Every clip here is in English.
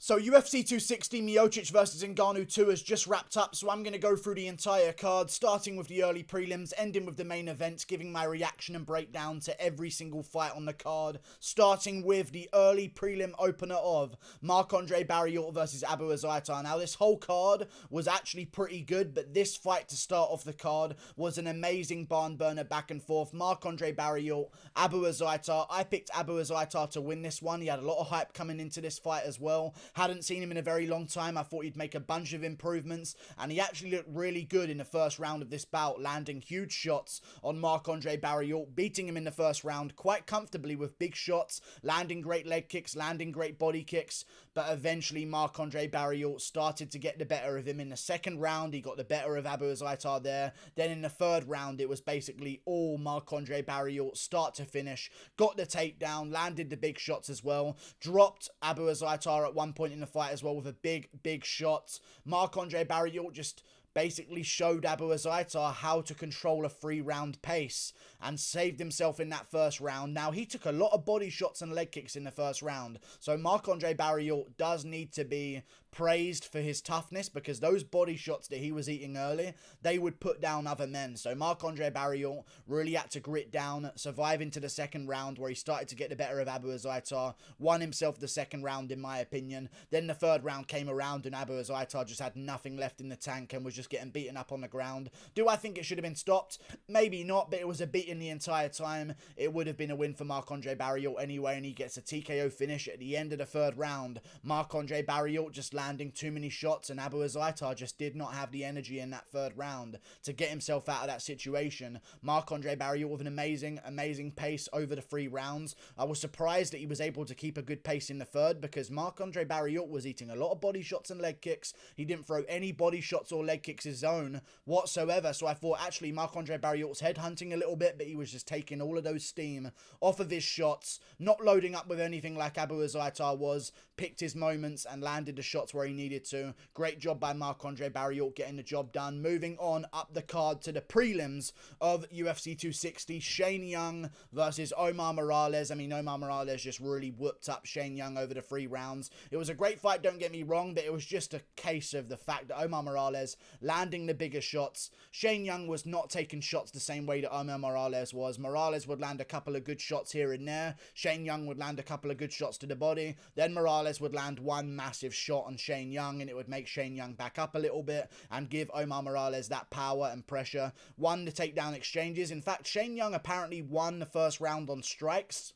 So UFC 260 Miocic versus Ngannou 2 has just wrapped up, so I'm going to go through the entire card, starting with the early prelims, ending with the main event, giving my reaction and breakdown to every single fight on the card, starting with the early prelim opener of Marc-Andre Barriault versus Abu Azaitar. Now, this whole card was actually pretty good, but this fight to start off the card was an amazing barn burner back and forth. Marc-Andre Barriault, Abu Azaitar. I picked Abu Azaitar to win this one. He had a lot of hype coming into this fight as well. Hadn't seen him in a very long time. I thought he'd make a bunch of improvements, and he actually looked really good in the first round of this bout, landing huge shots on Marc-Andre Barriault, beating him in the first round quite comfortably with big shots, landing great leg kicks, landing great body kicks, but eventually Marc-Andre Barriault started to get the better of him. In the second round, he got the better of Abu Azaitar there. Then in the third round, it was basically all Marc-Andre Barriault, start to finish, got the takedown, landed the big shots as well, dropped Abu Azaitar at one point in the fight as well with a big shot. Marc-Andre Barriault just basically showed Abu Azaitar how to control a 3-round pace and saved himself in that first round. Now, he took a lot of body shots and leg kicks in the first round, so Marc-Andre Barriault does need to be praised for his toughness, because those body shots that he was eating early, they would put down other men. So Marc-Andre Barriault really had to grit down, survive into the second round where he started to get the better of Abu Azaitar, won himself the second round in my opinion. Then the third round came around and Abu Azaitar just had nothing left in the tank and was just getting beaten up on the ground. Do I think it should have been stopped? Maybe not, but it was a beating the entire time. It would have been a win for Marc-Andre Barriault anyway, and he gets a TKO finish at the end of the third round. Marc-Andre Barriault just landing too many shots, and Abu Azaitar just did not have the energy in that third round to get himself out of that situation. Marc-Andre Barriault with an amazing pace over the 3 rounds. I was surprised that he was able to keep a good pace in the third, because Marc-Andre Barriault was eating a lot of body shots and leg kicks. He didn't throw any body shots or leg kicks his own whatsoever, so I thought actually Marc-Andre Barriault's headhunting a little bit, but he was just taking all of those steam off of his shots, not loading up with anything like Abu Azaitar was, picked his moments and landed the shots where he needed to. Great job by Marc-Andre Barriault getting the job done. Moving on up the card to the prelims of UFC 260, Shane Young versus Omar Morales. I mean, Omar Morales just really whooped up Shane Young over the 3 rounds. It was a great fight, don't get me wrong, but it was just a case of the fact that Omar Morales landing the bigger shots. Shane Young was not taking shots the same way that Omar Morales was. Morales would land a couple of good shots here and there. Shane Young would land a couple of good shots to the body. Then Morales would land one massive shot on Shane Young, and it would make Shane Young back up a little bit and give Omar Morales that power and pressure. Won the takedown exchanges. In fact, Shane Young apparently won the first round on strikes.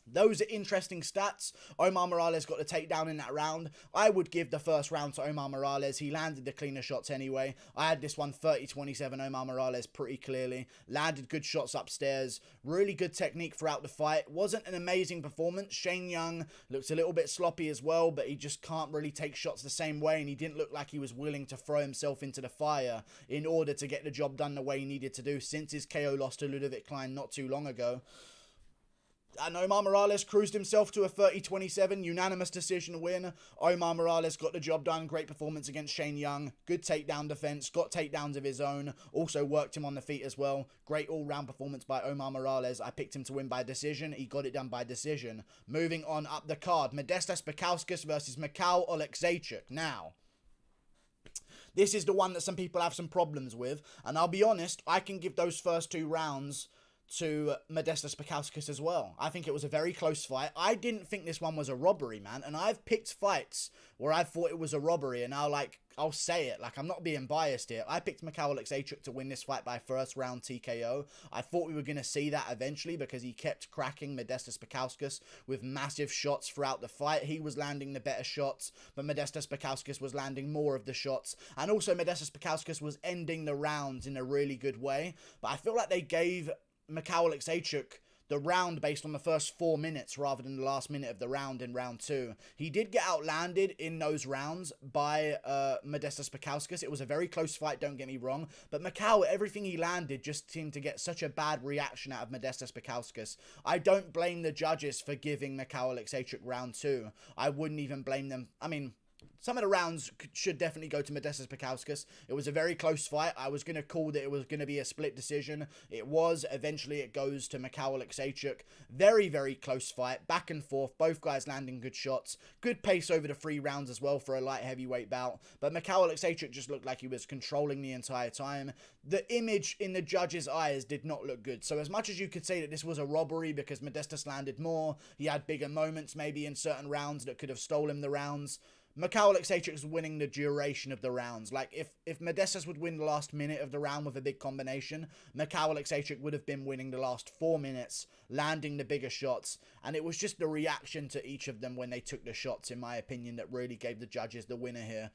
Those are interesting stats. Omar Morales got the takedown in that round. I would give the first round to Omar Morales. He landed the cleaner shots anyway. I had this one 30-27 Omar Morales pretty clearly. Landed good shots upstairs. Really good technique throughout the fight. Wasn't an amazing performance. Shane Young looks a little bit sloppy as well, but he just can't really take shots the same way, and he didn't look like he was willing to throw himself into the fire in order to get the job done the way he needed to do since his KO loss to Ludovic Klein not too long ago. And Omar Morales cruised himself to a 30-27 unanimous decision win. Omar Morales got the job done. Great performance against Shane Young. Good takedown defense. Got takedowns of his own. Also worked him on the feet as well. Great all-round performance by Omar Morales. I picked him to win by decision. He got it done by decision. Moving on up the card, Modestas Spakauskas versus Michal Oleksiejczuk. Now, this is the one that some people have some problems with, and I'll be honest, I can give those first 2 rounds to Modestas Spakauskas as well. I think it was a very close fight. I didn't think this one was a robbery, man, and I've picked fights where I thought it was a robbery, and I'll say it, I'm not being biased here. I picked Michal Oleksiejczuk to win this fight by first round TKO. I thought we were going to see that eventually, because he kept cracking Modestas Spakauskas with massive shots throughout the fight. He was landing the better shots, but Modestas Spakauskas was landing more of the shots, and also Modestas Spakauskas was ending the rounds in a really good way. But I feel like they gave Michal Oleksiejczuk the round based on the first 4 minutes rather than the last minute of the round in round 2. He did get outlanded in those rounds by Modestas Spakauskas. It was a very close fight, don't get me wrong, but Michal, everything he landed just seemed to get such a bad reaction out of Modestas Spakauskas. I don't blame the judges for giving Michal Oleksiejczuk round 2. I wouldn't even blame them. I mean, some of the rounds should definitely go to Modestas Spakauskas. It was a very close fight. I was going to call that it was going to be a split decision. It was. Eventually, it goes to Michal Oleksiejczuk. Very, very close fight. Back and forth. Both guys landing good shots. Good pace over the 3 rounds as well for a light heavyweight bout. But Michal Oleksiejczuk just looked like he was controlling the entire time. The image in the judges' eyes did not look good. So as much as you could say that this was a robbery because Modestas landed more, he had bigger moments maybe in certain rounds that could have stolen the rounds, Michal Oleksiejczuk is winning the duration of the rounds. Like, if Modestas would win the last minute of the round with a big combination, Michal Oleksiejczuk would have been winning the last 4 minutes, landing the bigger shots. And it was just the reaction to each of them when they took the shots, in my opinion, that really gave the judges the winner here.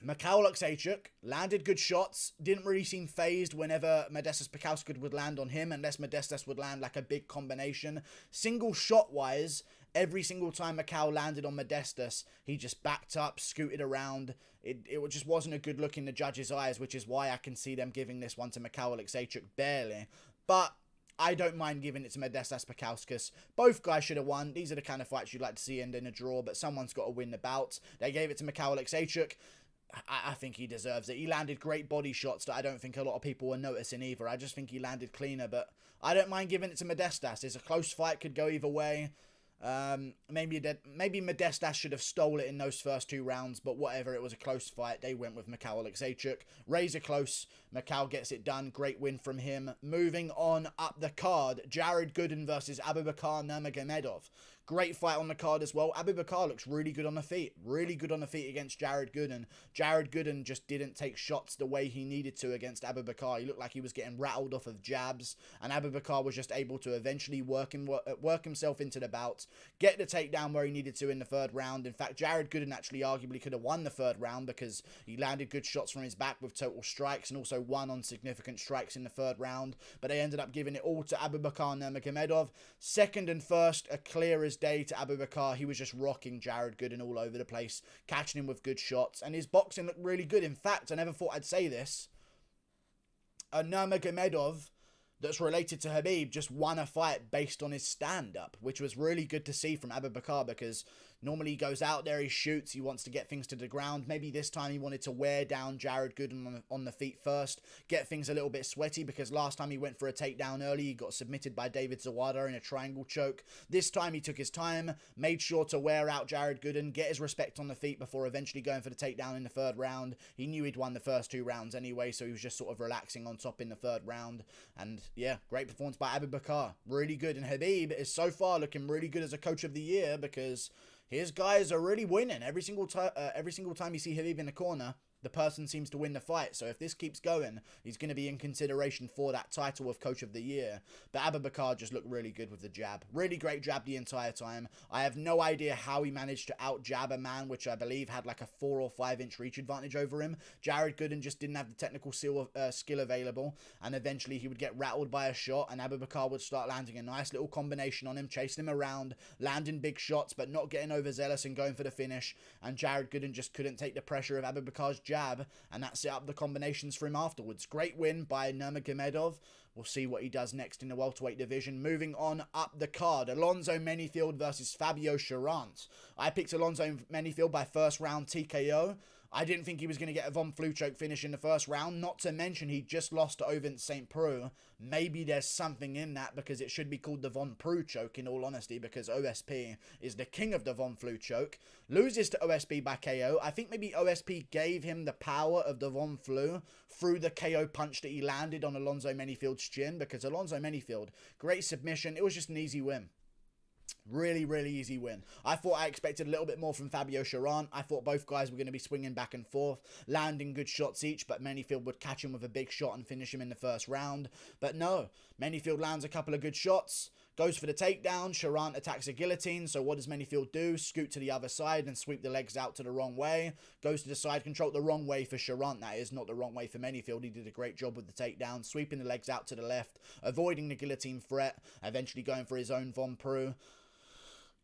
Michal Oleksiejczuk landed good shots, didn't really seem phased whenever Modestas Spakauskas would land on him, unless Modestas would land like a big combination. Single shot-wise, every single time Michal landed on Modestas, he just backed up, scooted around. It just wasn't a good look in the judges' eyes, which is why I can see them giving this one to Michal Oleksiejczuk barely. But I don't mind giving it to Modestas Spakauskas. Both guys should have won. These are the kind of fights you'd like to see end in a draw, but someone's got to win the bout. They gave it to Michal Oleksiejczuk. I think he deserves it. He landed great body shots that I don't think a lot of people were noticing either. I just think he landed cleaner, but I don't mind giving it to Modestas. It's a close fight, could go either way. Maybe Modestas should have stole it in those first 2 rounds, but whatever, it was a close fight. They went with Michal Oleksiejczuk. Razor close. Michal gets it done. Great win from him. Moving on up the card, Jared Gooden versus Abubakar Nurmagomedov. Great fight on the card as well. Abubakar looks really good on the feet. Really good on the feet against Jared Gooden. Jared Gooden just didn't take shots the way he needed to against Abubakar. He looked like he was getting rattled off of jabs, and Abubakar was just able to eventually work himself into the bout, get the takedown where he needed to in the 3rd round. In fact, Jared Gooden actually arguably could have won the 3rd round because he landed good shots from his back with total strikes and also won on significant strikes in the 3rd round. But they ended up giving it all to Abubakar Nurmagomedov. 2nd and 1st, a clear as day to Abubakar. He was just rocking Jared Gooden all over the place, catching him with good shots, and his boxing looked really good. In fact, I never thought I'd say this, a Nurmagomedov that's related to Khabib just won a fight based on his stand-up, which was really good to see from Abubakar, because normally he goes out there, he shoots, he wants to get things to the ground. Maybe this time he wanted to wear down Jared Gooden on the feet first, get things a little bit sweaty, because last time he went for a takedown early, he got submitted by David Zawada in a triangle choke. This time he took his time, made sure to wear out Jared Gooden, get his respect on the feet before eventually going for the takedown in the 3rd round. He knew he'd won the first 2 rounds anyway, so he was just sort of relaxing on top in the 3rd round. And yeah, great performance by Abubakar. Really good. And Khabib is so far looking really good as a coach of the year, because his guys are really winning. Every single time you see Khabib in the corner, the person seems to win the fight. So if this keeps going, he's going to be in consideration for that title of Coach of the Year. But Abubakar just looked really good with the jab. Really great jab the entire time. I have no idea how he managed to out-jab a man, which I believe had like a 4 or 5 inch reach advantage over him. Jared Gooden just didn't have the technical skill available, and eventually he would get rattled by a shot, and Abubakar would start landing a nice little combination on him, chasing him around, landing big shots, but not getting overzealous and going for the finish. And Jared Gooden just couldn't take the pressure of Abubakar's jab, and that set up the combinations for him afterwards. Great win by Nurmagomedov. We'll see what he does next in the welterweight division. Moving on up the card, Alonzo Menifield versus Fabio Cherant. I picked Alonzo Menifield by 1st round TKO. I didn't think he was going to get a Von Flue choke finish in the 1st round, not to mention he just lost to Ovin St. Preux. Maybe there's something in that, because it should be called the Von Preux choke in all honesty, because OSP is the king of the Von Flue choke. Loses to OSP by KO. I think maybe OSP gave him the power of the Von Flue through the KO punch that he landed on Alonzo Menifield's chin, because Alonzo Menifield, great submission. It was just an easy win. Really, really easy win. I thought I expected a little bit more from Fabio Cherant. I thought both guys were going to be swinging back and forth, landing good shots each, but Menifield would catch him with a big shot and finish him in the 1st round. But no, Menifield lands a couple of good shots, goes for the takedown. Cherant attacks a guillotine, so what does Menifield do? Scoot to the other side and sweep the legs out to the wrong way. Goes to the side control, the wrong way for Cherant, that is, not the wrong way for Menifield. He did a great job with the takedown, sweeping the legs out to the left, avoiding the guillotine threat, eventually going for his own Von Preux.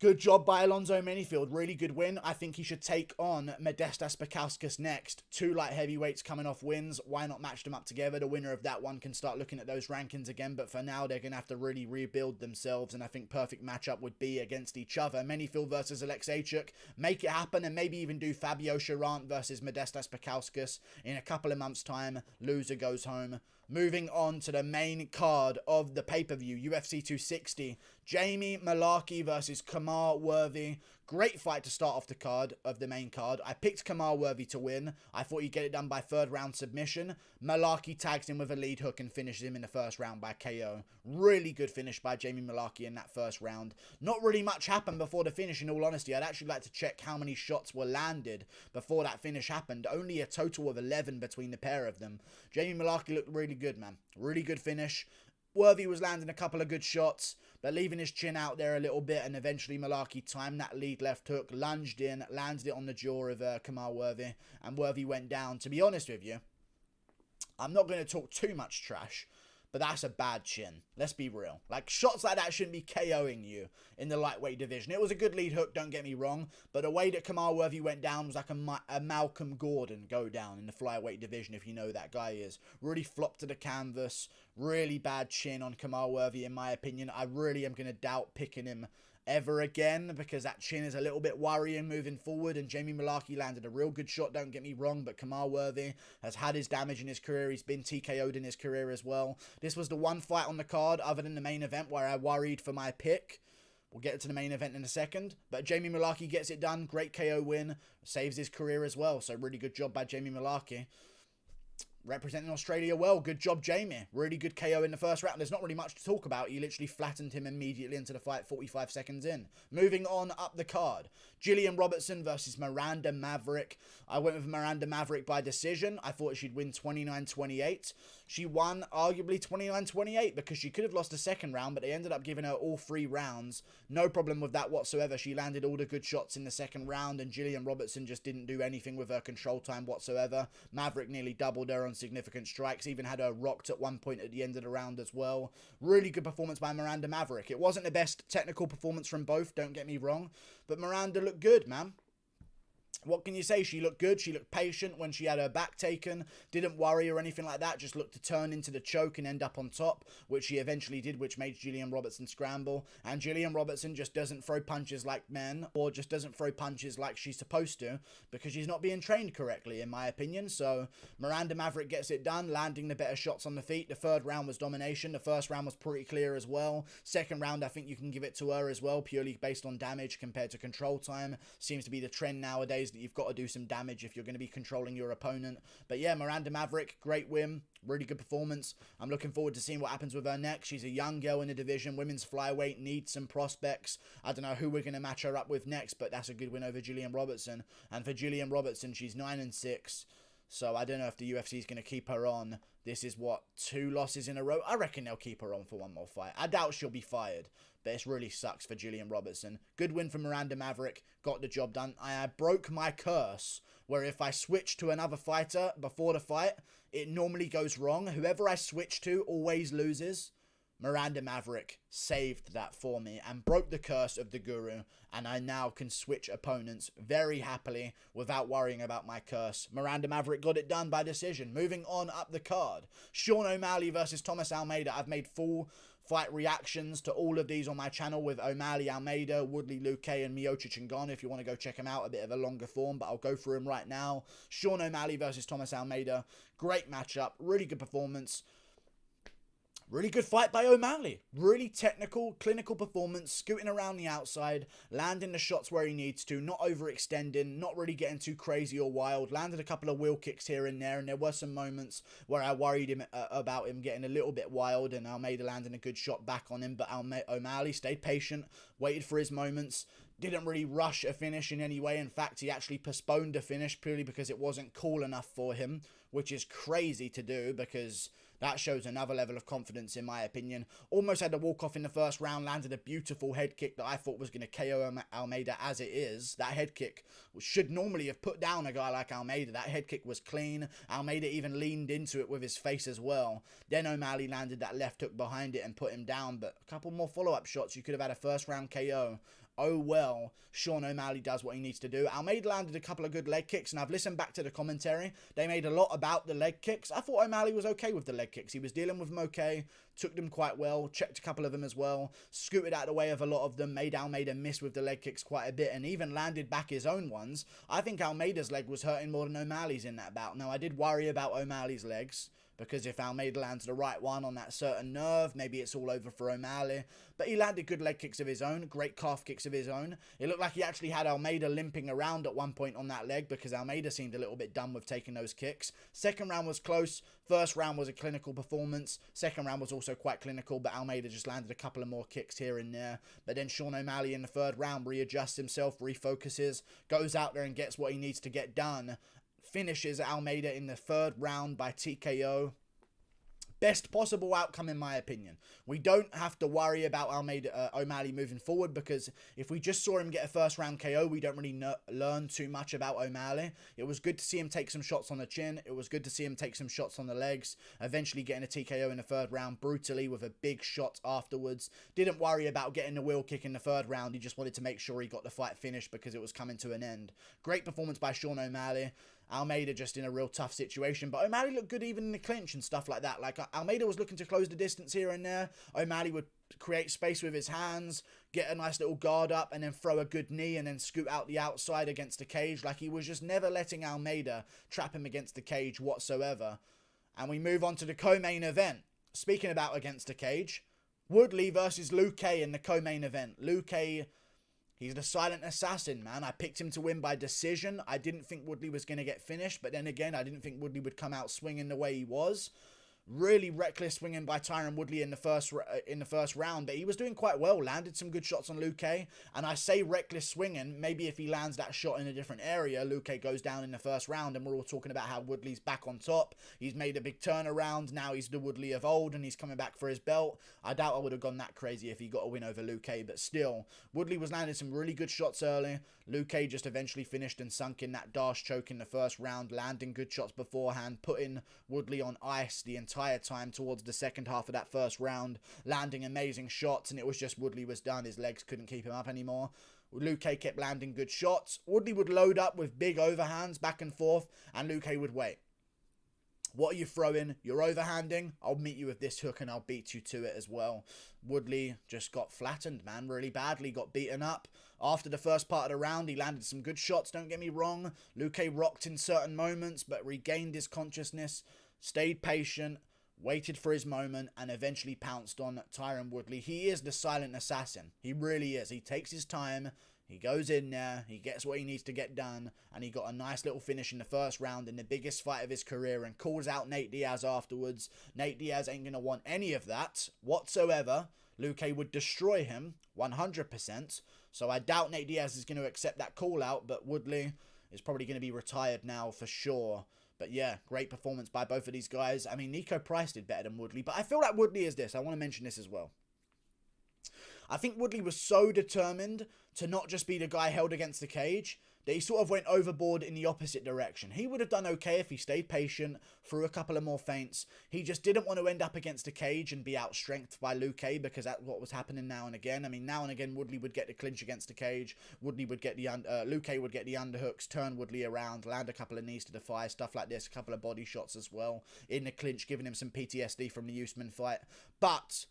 Good job by Alonzo Menifield. Really good win. I think he should take on Modestas Spakauskas next. 2 light heavyweights coming off wins. Why not match them up together? The winner of that one can start looking at those rankings again. But for now, they're going to have to really rebuild themselves. And I think perfect matchup would be against each other. Menifield versus Oleksiejczuk. Make it happen and maybe even do Fabio Cherant versus Modestas Spakauskas in a couple of months' time. Loser goes home. Moving on to the main card of the pay-per-view, UFC 260. Jamie Mullarkey versus Khama Worthy. Great fight to start off the card, of the main card. I picked Khama Worthy to win. I thought he'd get it done by 3rd round submission. Mullarkey tags him with a lead hook and finishes him in the 1st round by KO. Really good finish by Jamie Mullarkey in that 1st round. Not really much happened before the finish, in all honesty. I'd actually like to check how many shots were landed before that finish happened. Only a total of 11 between the pair of them. Jamie Mullarkey looked really good, man. Really good finish. Worthy was landing a couple of good shots, but leaving his chin out there a little bit, and eventually Mullarkey timed that lead left hook, lunged in, landed it on the jaw of Khama Worthy, and Worthy went down. To be honest with you, I'm not going to talk too much trash, but that's a bad chin. Let's be real. Like, shots like that shouldn't be KOing you in the lightweight division. It was a good lead hook, don't get me wrong, but the way that Khama Worthy went down was like a Malcolm Gordon go down in the flyweight division, if you know who that guy is. Really flopped to the canvas. Really bad chin on Khama Worthy, in my opinion. I really am going to doubt picking him ever again, because that chin is a little bit worrying moving forward. And Jamie Mullarkey landed a real good shot, don't get me wrong, but Khama Worthy has had his damage in his career. He's been TKO'd in his career as well. This was the one fight on the card, other than the main event, where I worried for my pick. We'll get to the main event in a second, but Jamie Mullarkey gets it done. Great KO win, saves his career as well, so really good job by Jamie Mullarkey. Representing Australia well. Good job, Jamie. Really good KO in the 1st round. There's not really much to talk about. He literally flattened him immediately into the fight 45 seconds in. Moving on up the card. Gillian Robertson versus Miranda Maverick. I went with Miranda Maverick by decision. I thought she'd win 29-28. She won arguably 29-28 because she could have lost the 2nd round, but they ended up giving her all 3 rounds. No problem with that whatsoever. She landed all the good shots in the 2nd round, and Gillian Robertson just didn't do anything with her control time whatsoever. Maverick nearly doubled her on significant strikes, even had her rocked at one point at the end of the round as well. Really good performance by Miranda Maverick. It wasn't the best technical performance from both, don't get me wrong, but Miranda looked good, man. What can you say? She looked good. She looked patient when she had her back taken. Didn't worry or anything like that. Just looked to turn into the choke and end up on top, which she eventually did, which made Gillian Robertson scramble. And Gillian Robertson just doesn't throw punches like men, or just doesn't throw punches like she's supposed to, because she's not being trained correctly, in my opinion. So Miranda Maverick gets it done, landing the better shots on the feet. The 3rd round was domination. The 1st round was pretty clear as well. 2nd round, I think you can give it to her as well, purely based on damage compared to control time. Seems to be the trend nowadays that you've got to do some damage if you're going to be controlling your opponent. But yeah, Miranda Maverick, great win, really good performance. I'm looking forward to seeing what happens with her next. She's a young girl in the division. Women's flyweight needs some prospects. I don't know who we're going to match her up with next, but that's a good win over Gillian Robertson. And for Gillian Robertson, she's 9-6. So I don't know if the UFC is going to keep her on. This is, what, 2 losses in a row? I reckon they'll keep her on for one more fight. I doubt she'll be fired, but it really sucks for Gillian Robertson. Good win for Miranda Maverick. Got the job done. I broke my curse, where if I switch to another fighter before the fight, it normally goes wrong. Whoever I switch to always loses. Miranda Maverick saved that for me and broke the curse of the guru, and I now can switch opponents very happily without worrying about my curse. Miranda Maverick got it done by decision. Moving on up the card, Sean O'Malley versus Thomas Almeida. I've made full fight reactions to all of these on my channel with O'Malley, Almeida, Woodley, Luque, and Miocic and Ngannou if you want to go check them out, a bit of a longer form, but I'll go through them right now. Sean O'Malley versus Thomas Almeida. Great matchup, really good performance. Really good fight by O'Malley. Really technical, clinical performance, scooting around the outside, landing the shots where he needs to, not overextending, not really getting too crazy or wild. Landed a couple of wheel kicks here and there, and there were some moments where I worried him about him getting a little bit wild, and Almeida landing a good shot back on him, but O'Malley stayed patient, waited for his moments, didn't really rush a finish in any way. In fact, he actually postponed a finish purely because it wasn't cool enough for him, which is crazy to do because that shows another level of confidence, in my opinion. Almost had to walk off in the 1st round, landed a beautiful head kick that I thought was going to KO Almeida as it is. That head kick should normally have put down a guy like Almeida. That head kick was clean. Almeida even leaned into it with his face as well. Then O'Malley landed that left hook behind it and put him down, but a couple more follow-up shots. You could have had a 1st round KO. oh well, Sean O'Malley does what he needs to do. Almeida landed a couple of good leg kicks, and I've listened back to the commentary. They made a lot about the leg kicks. I thought O'Malley was okay with the leg kicks. He was dealing with them okay, took them quite well, checked a couple of them as well, scooted out of the way of a lot of them, made Almeida miss with the leg kicks quite a bit, and even landed back his own ones. I think Almeida's leg was hurting more than O'Malley's in that bout. Now, I did worry about O'Malley's legs, because if Almeida lands the right one on that certain nerve, maybe it's all over for O'Malley. But he landed good leg kicks of his own, great calf kicks of his own. It looked like he actually had Almeida limping around at one point on that leg, because Almeida seemed a little bit done with taking those kicks. Second round was close. First round was a clinical performance. Second round was also quite clinical, but Almeida just landed a couple of more kicks here and there. But then Sean O'Malley in the third round readjusts himself, refocuses, goes out there and gets what he needs to get done. Finishes Almeida in the third round by TKO. Best possible outcome in my opinion. We don't have to worry about O'Malley moving forward, because if we just saw him get a first round KO, we don't really learn too much about O'Malley. It was good to see him take some shots on the chin. It was good to see him take some shots on the legs, eventually getting a TKO in the third round brutally with a big shot afterwards. Didn't worry about getting the wheel kick in the third round. He just wanted to make sure he got the fight finished because it was coming to an end. Great performance by Sean O'Malley. Almeida just in a real tough situation, but O'Malley looked good even in the clinch and stuff like that. Like, Almeida was looking to close the distance here and there. O'Malley would create space with his hands, get a nice little guard up, and then throw a good knee and then scoot out the outside against the cage. Like, he was just never letting Almeida trap him against the cage whatsoever. And we move on to the co-main event. Speaking about against the cage, Woodley versus Luque in the co-main event. Luque, he's the silent assassin, man. I picked him to win by decision. I didn't think Woodley was going to get finished, but then again, I didn't think Woodley would come out swinging the way he was. Really reckless swinging by Tyron Woodley in the first round, but he was doing quite well. Landed some good shots on Luque, and I say reckless swinging. Maybe if he lands that shot in a different area, Luque goes down in the first round, and we're all talking about how Woodley's back on top. He's made a big turnaround. Now he's the Woodley of old, and he's coming back for his belt. I doubt I would have gone that crazy if he got a win over Luque, but still, Woodley was landing some really good shots early. Luque just eventually finished and sunk in that dash choke in the first round, landing good shots beforehand, putting Woodley on ice the entire time towards the second half of that first round, landing amazing shots, and it was just Woodley was done. His legs couldn't keep him up anymore. Luque kept landing good shots. Woodley would load up with big overhands back and forth, and Luque would wait. What are you throwing? You're overhanding? I'll meet you with this hook and I'll beat you to it as well. Woodley just got flattened, man, really badly, got beaten up. After the first part of the round, he landed some good shots, don't get me wrong. Luque rocked in certain moments, but regained his consciousness, stayed patient, waited for his moment, and eventually pounced on Tyron Woodley. He is the silent assassin. He really is. He takes his time. He goes in there, he gets what he needs to get done, and he got a nice little finish in the first round in the biggest fight of his career, and calls out Nate Diaz afterwards. Nate Diaz ain't going to want any of that whatsoever. Luque would destroy him 100%, so I doubt Nate Diaz is going to accept that call out, but Woodley is probably going to be retired now for sure. But yeah, great performance by both of these guys. I mean, Nico Price did better than Woodley, but I feel like Woodley is this. I want to mention this as well. I think Woodley was so determined to not just be the guy held against the cage that he sort of went overboard in the opposite direction. He would have done okay if he stayed patient, threw a couple of more feints. He just didn't want to end up against the cage and be outstrengthed by Luque, because that's what was happening now and again. I mean, now and again, Woodley would get the clinch against the cage. Luque would get the underhooks, turn Woodley around, land a couple of knees to the thigh, stuff like this, a couple of body shots as well in the clinch, giving him some PTSD from the Usman fight. But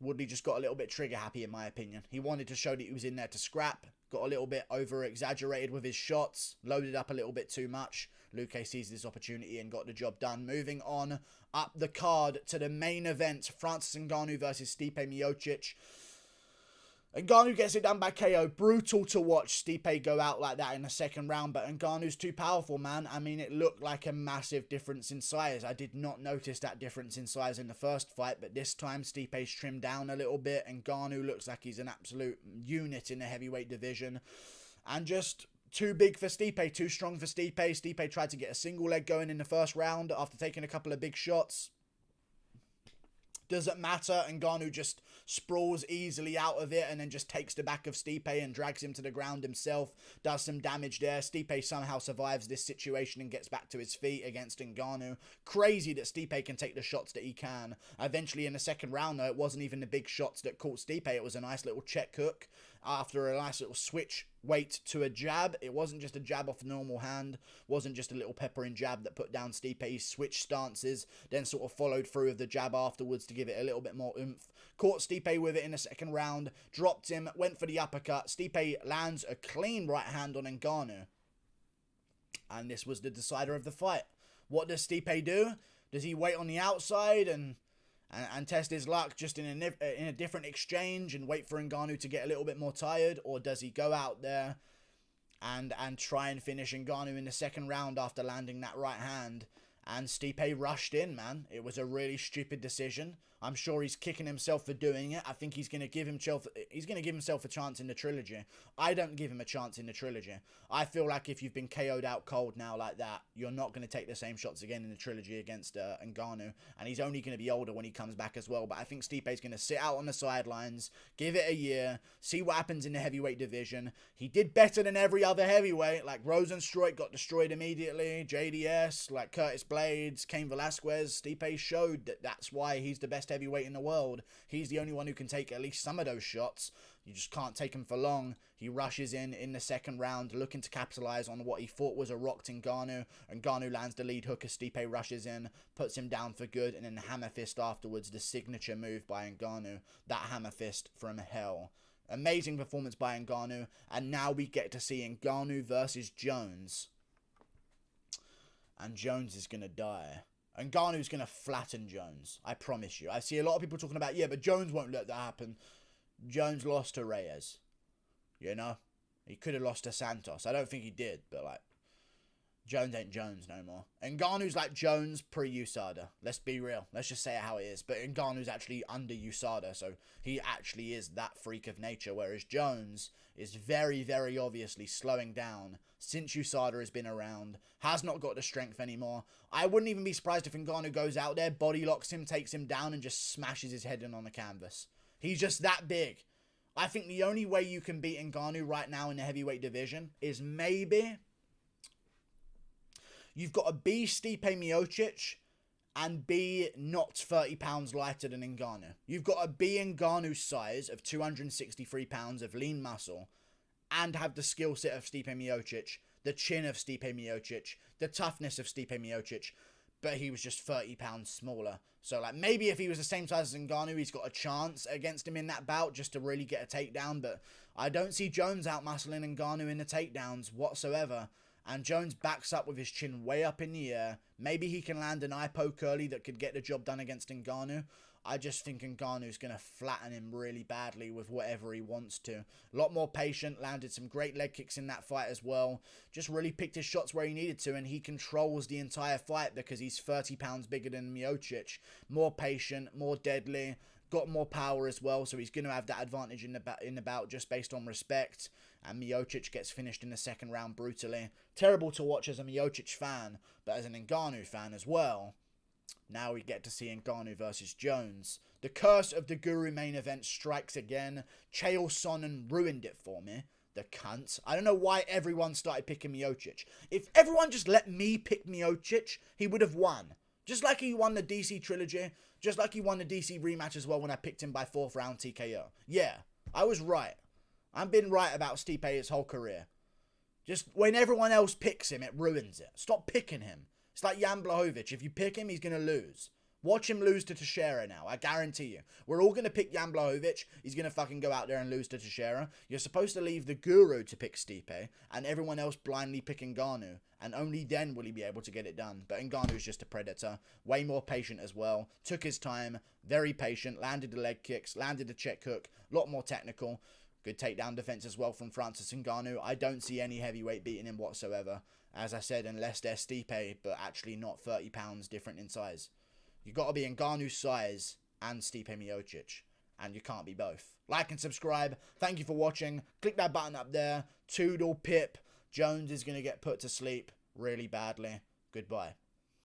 Woodley just got a little bit trigger happy, in my opinion. He wanted to show that he was in there to scrap, got a little bit over-exaggerated with his shots, loaded up a little bit too much. Luque seized this opportunity and got the job done. Moving on up the card to the main event, Francis Ngannou versus Stipe Miocic. Ngannou gets it done by KO. Brutal to watch Stipe go out like that in the second round, but Ngannou's too powerful, man. I mean, it looked like a massive difference in size. I did not notice that difference in size in the first fight, but this time Stipe's trimmed down a little bit, and Ngannou looks like he's an absolute unit in the heavyweight division. And just too big for Stipe, too strong for Stipe. Stipe tried to get a single leg going in the first round after taking a couple of big shots. Doesn't matter, Ngannou just sprawls easily out of it and then just takes the back of Stipe and drags him to the ground himself, does some damage there. Stipe somehow survives this situation and gets back to his feet against Ngannou. Crazy that Stipe can take the shots that he can. Eventually in the second round, though, it wasn't even the big shots that caught Stipe. It was a nice little check hook after a nice little switch weight to a jab. It wasn't just a jab off a normal hand, wasn't just a little peppering jab that put down Stipe. He switched stances, then sort of followed through with the jab afterwards to give it a little bit more oomph. Caught Stipe with it in the second round, dropped him, went for the uppercut. Stipe lands a clean right hand on Ngannou. And this was the decider of the fight. What does Stipe do? Does he wait on the outside and test his luck just in a different exchange and wait for Ngannou to get a little bit more tired? Or does he go out there and try and finish Ngannou in the second round after landing that right hand? And Stipe rushed in, man. It was a really stupid decision. I'm sure he's kicking himself for doing it. I think he's going to give himself a chance in the trilogy. I don't give him a chance in the trilogy. I feel like if you've been KO'd out cold now like that, you're not going to take the same shots again in the trilogy against Ngannou. And he's only going to be older when he comes back as well. But I think Stipe's going to sit out on the sidelines, give it a year, see what happens in the heavyweight division. He did better than every other heavyweight. Like Rosenstruik got destroyed immediately. JDS, like Curtis Blades, Cain Velasquez. Stipe showed that that's why he's the best heavyweight in the world. He's the only one who can take at least some of those shots. You just can't take him for long. He rushes in the second round, looking to capitalize on what he thought was a rocked Ngannou. Ngannou lands the lead hook as Stipe rushes in, puts him down for good, and then the hammer fist afterwards, the signature move by Ngannou. That hammer fist from hell. Amazing performance by Ngannou, and now we get to see Ngannou versus Jones. And Jones is going to die. Ngannou's going to flatten Jones. I promise you. I see a lot of people talking about, yeah, but Jones won't let that happen. Jones lost to Reyes. You know? He could have lost to Santos. I don't think he did, but, like, Jones ain't Jones no more. Ngannou's like Jones pre-USADA. Let's be real. Let's just say it how it is. But Ngannou's actually under USADA, so he actually is that freak of nature, whereas Jones is very, very obviously slowing down since USADA has been around, has not got the strength anymore. I wouldn't even be surprised if Ngannou goes out there, body locks him, takes him down, and just smashes his head in on the canvas. He's just that big. I think the only way you can beat Ngannou right now in the heavyweight division is maybe you've got to be Stipe Miocic and be not 30 pounds lighter than Ngannou. You've got to be Ngannou's size of 263 pounds of lean muscle and have the skill set of Stipe Miocic, the chin of Stipe Miocic, the toughness of Stipe Miocic, but he was just 30 pounds smaller. So, like, maybe if he was the same size as Ngannou, he's got a chance against him in that bout just to really get a takedown, but I don't see Jones out-muscling Ngannou in the takedowns whatsoever. And Jones backs up with his chin way up in the air. Maybe he can land an eye poke early that could get the job done against Ngannou. I just think Ngannou's going to flatten him really badly with whatever he wants to. A lot more patient, landed some great leg kicks in that fight as well. Just really picked his shots where he needed to, and he controls the entire fight because he's 30 pounds bigger than Miocic. More patient, more deadly, got more power as well, so he's going to have that advantage in the bout just based on respect. And Miocic gets finished in the second round brutally. Terrible to watch as a Miocic fan, but as an Ngannou fan as well. Now we get to see Ngannou versus Jones. The curse of the Guru main event strikes again. Chael Sonnen ruined it for me. The cunt. I don't know why everyone started picking Miocic. If everyone just let me pick Miocic, he would have won. Just like he won the DC trilogy. Just like he won the DC rematch as well when I picked him by 4th round TKO. Yeah, I was right. I've been right about Stipe his whole career. Just when everyone else picks him, it ruins it. Stop picking him. It's like Jan Blachowicz. If you pick him, he's going to lose. Watch him lose to Teixeira now. I guarantee you. We're all going to pick Jan Blachowicz. He's going to fucking go out there and lose to Teixeira. You're supposed to leave the Guru to pick Stipe and everyone else blindly pick Ngannou. And only then will he be able to get it done. But Ngannou's just a predator. Way more patient as well. Took his time. Very patient. Landed the leg kicks. Landed the check hook. A lot more technical. Good takedown defense as well from Francis Ngannou. I don't see any heavyweight beating him whatsoever. As I said, unless they're Stipe, but actually not 30 pounds different in size. You got to be Ngannou's size and Stipe Miocic. And you can't be both. Like and subscribe. Thank you for watching. Click that button up there. Toodle pip. Jones is going to get put to sleep really badly. Goodbye.